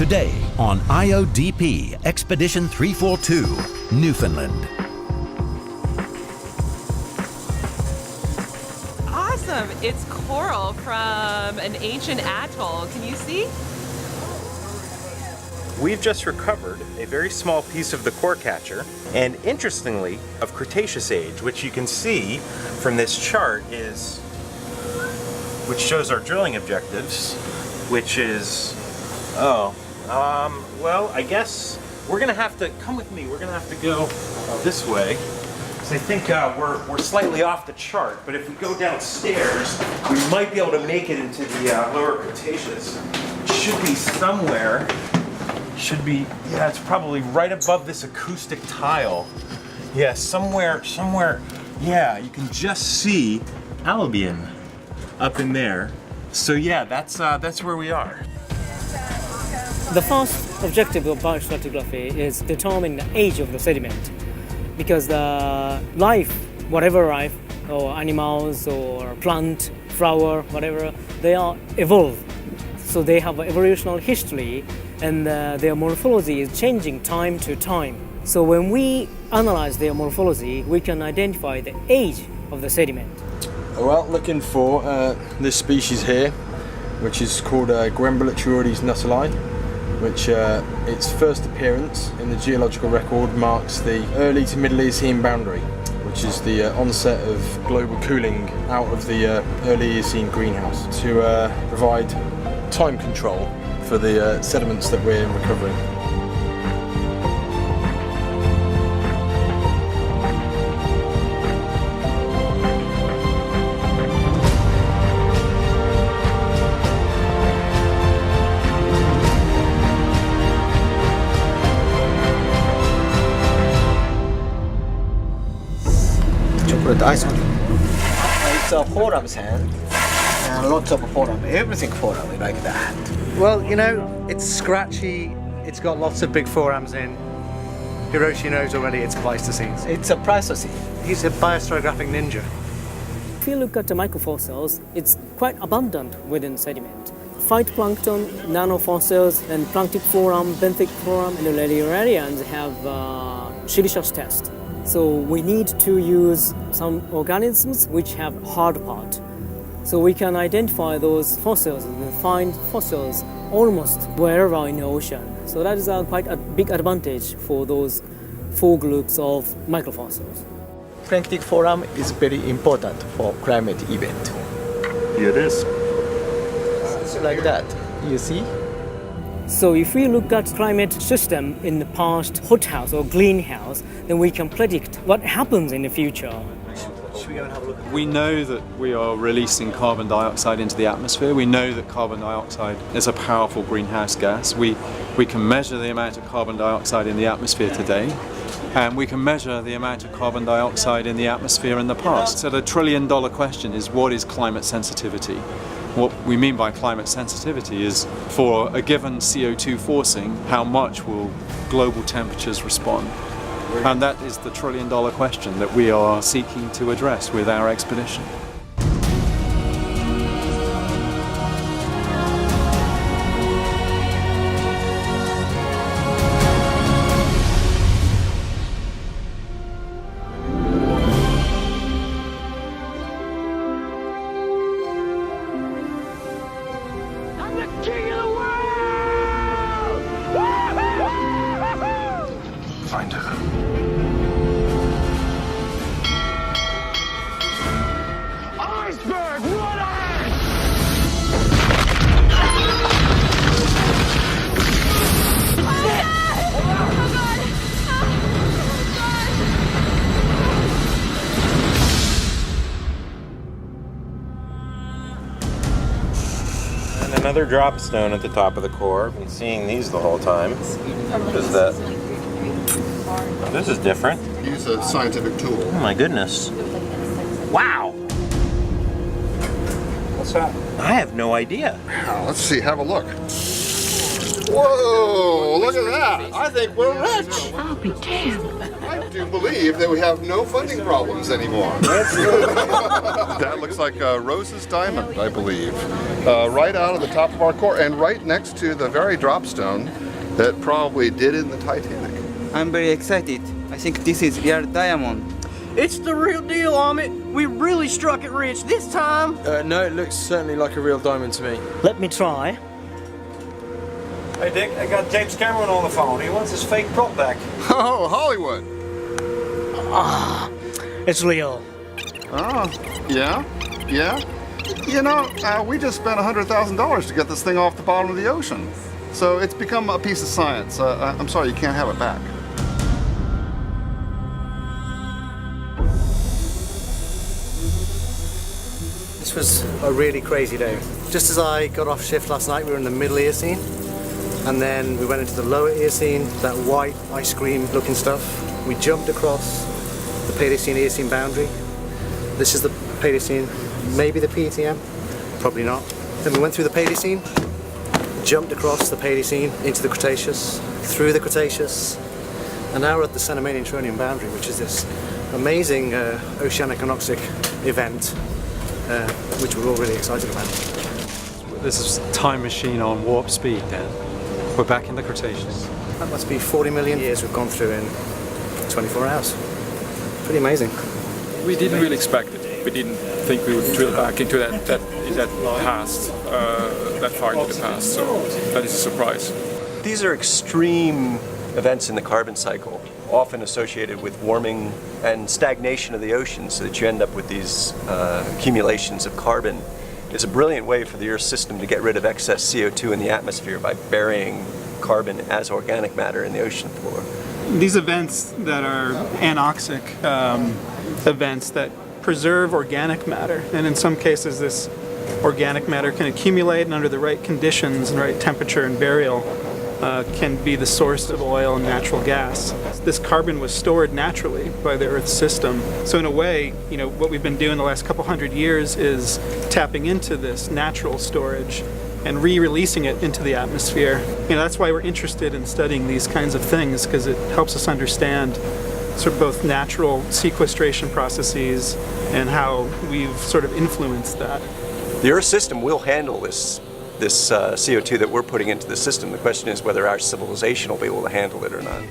Today on IODP Expedition 342, Newfoundland. Awesome! It's coral from an ancient atoll. Can you see? We've just recovered a very small piece of the core catcher, and interestingly, of Cretaceous age, which you can see from this chart which shows our drilling objectives, which is, well, I guess we're gonna have to, come with me, we're gonna have to go this way. So I think we're slightly off the chart, but if we go downstairs, we might be able to make it into the lower Cretaceous. It should be somewhere. Yeah, it's probably right above this acoustic tile. Yeah, somewhere, yeah, you can just see Albion up in there. So yeah, that's where we are. The first objective of biostratigraphy is determining the age of the sediment, because the life, whatever life, or animals or plant, flower, whatever, they are evolved. So they have an evolutionary history, and their morphology is changing time to time. So when we analyze their morphology, we can identify the age of the sediment. Well, looking for this species here, which is called Grembulaturides nuttali, which its first appearance in the geological record marks the early to Middle Eocene boundary, which is the onset of global cooling out of the early Eocene greenhouse to provide time control for the sediments that we're recovering. Chocolate ice cream. It's a forum sand. Lots of forum, everything forum, like that. Well, you know, it's scratchy, it's got lots of big forams in. Hiroshi knows already it's Pleistocene. It's a Pleistocene. He's a biostratigraphic ninja. If you look at the microfossils, it's quite abundant within sediment. Phytoplankton, nanofossils, and planktic forum, benthic forum, and the radiolarians have silicious test. So we need to use some organisms which have hard part. So we can identify those fossils and find fossils almost wherever in the ocean. So that is quite a big advantage for those four groups of microfossils. Planktic forum is very important for climate event. Here it is. Like that, you see? So if we look at climate system in the past hothouse or greenhouse, then we can predict what happens in the future. We know that we are releasing carbon dioxide into the atmosphere. We know that carbon dioxide is a powerful greenhouse gas. We can measure the amount of carbon dioxide in the atmosphere today, and we can measure the amount of carbon dioxide in the atmosphere in the past. So the trillion-dollar question is, what is climate sensitivity? What we mean by climate sensitivity is, for a given CO2 forcing, how much will global temperatures respond? And that is the trillion-dollar question that we are seeking to address with our expedition. I'm the king of the world! Find her. Iceberg, run ahead! And another drop stone at the top of the core. I've been seeing these the whole time. What is that? This is different. Use a scientific tool. Oh my goodness. Wow. What's that? I have no idea. Now, let's see, have a look. Whoa, look at that. I think we're rich. I'll be damned. I do believe that we have no funding problems anymore. That looks like Rose's diamond, I believe. Right out of the top of our core and right next to the very dropstone that probably did in the Titanic. I'm very excited. I think this is real diamond. It's the real deal, Amit. We really struck it rich this time. No, it looks certainly like a real diamond to me. Let me try. Hey Dick, I got James Cameron on the phone. He wants his fake prop back. Oh, Hollywood. It's real. Oh, yeah? Yeah? You know, we just spent $100,000 to get this thing off the bottom of the ocean. So it's become a piece of science. I'm sorry, you can't have it back. This was a really crazy day. Just as I got off shift last night, we were in the middle Eocene, and then we went into the lower Eocene, that white ice cream looking stuff. We jumped across the Paleocene-Eocene boundary. This is the Paleocene, maybe the PETM, probably not. Then we went through the Paleocene, jumped across the Paleocene into the Cretaceous, through the Cretaceous, and now we're at the Cenomanian-Trionian boundary, which is this amazing oceanic anoxic event, which we're all really excited about. This is time machine on warp speed, Dan. We're back in the Cretaceous. That must be 40 million years we've gone through in 24 hours. Pretty amazing. We didn't really expect it. We didn't think we would drill back into that past, that far into the past, so that is a surprise. These are extreme events in the carbon cycle, often associated with warming and stagnation of the ocean, so that you end up with these accumulations of carbon. It's a brilliant way for the Earth system to get rid of excess CO2 in the atmosphere by burying carbon as organic matter in the ocean floor. These events that are anoxic events that preserve organic matter, and in some cases this organic matter can accumulate, and under the right conditions and right temperature and burial can be the source of oil and natural gas. This carbon was stored naturally by the Earth's system. So in a way, you know, what we've been doing the last couple hundred years is tapping into this natural storage and re-releasing it into the atmosphere. You know, that's why we're interested in studying these kinds of things, because it helps us understand sort of both natural sequestration processes and how we've sort of influenced that. The Earth system will handle this CO2 that we're putting into the system. The question is whether our civilization will be able to handle it or not.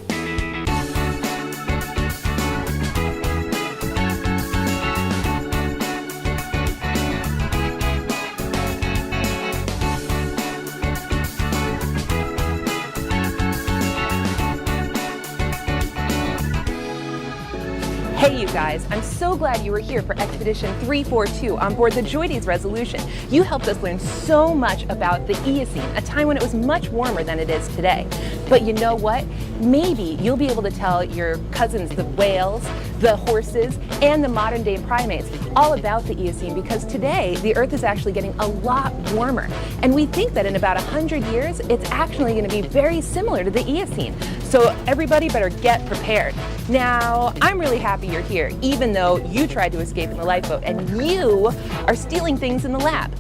Hey you guys, I'm so glad you were here for Expedition 342 on board the JOIDES Resolution. You helped us learn so much about the Eocene, a time when it was much warmer than it is today. But you know what? Maybe you'll be able to tell your cousins, the whales, the horses, and the modern day primates all about the Eocene, because today the Earth is actually getting a lot warmer. And we think that in about 100 years, it's actually going to be very similar to the Eocene. So everybody better get prepared. Now, I'm really happy you're here, even though you tried to escape in the lifeboat and you are stealing things in the lab.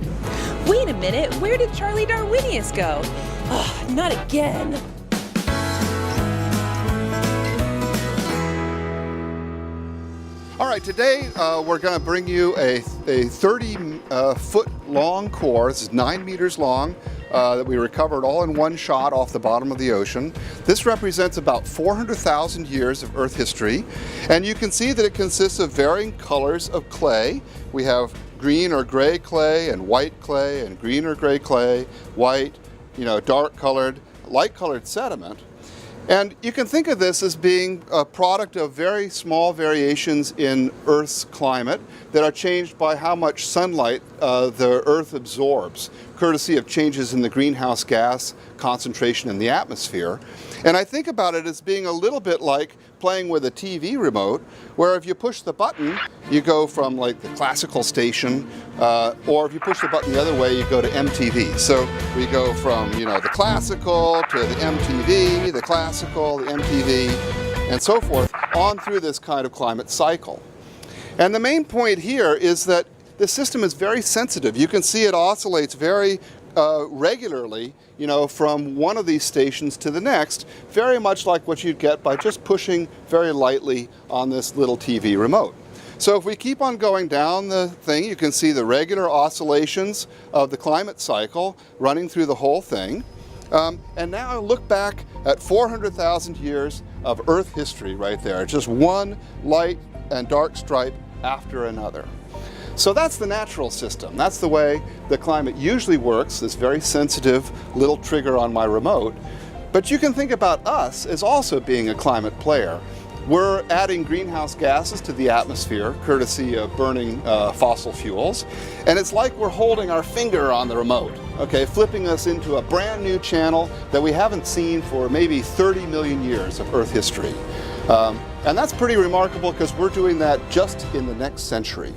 Wait a minute, where did Charlie Darwinius go? Oh, not again. All right, today we're going to bring you a 30-foot long core. This is 9 meters long that we recovered all in one shot off the bottom of the ocean. This represents about 400,000 years of Earth history, and you can see that it consists of varying colors of clay. We have green or gray clay and white clay and green or gray clay, white, dark colored, light colored sediment. And you can think of this as being a product of very small variations in Earth's climate that are changed by how much sunlight the Earth absorbs, courtesy of changes in the greenhouse gas concentration in the atmosphere. And I think about it as being a little bit like playing with a TV remote, where if you push the button, you go from like the classical station, or if you push the button the other way, you go to MTV. So we go from, the classical to the MTV, the classical, the MTV, and so forth, on through this kind of climate cycle. And the main point here is that the system is very sensitive. You can see it oscillates very regularly, you know, from one of these stations to the next, very much like what you'd get by just pushing very lightly on this little TV remote. So if we keep on going down the thing, you can see the regular oscillations of the climate cycle running through the whole thing. And now look back at 400,000 years of Earth history right there, just one light and dark stripe after another. So that's the natural system. That's the way the climate usually works, this very sensitive little trigger on my remote. But you can think about us as also being a climate player. We're adding greenhouse gases to the atmosphere, courtesy of burning fossil fuels. And it's like we're holding our finger on the remote, okay, flipping us into a brand new channel that we haven't seen for maybe 30 million years of Earth history. And that's pretty remarkable because we're doing that just in the next century.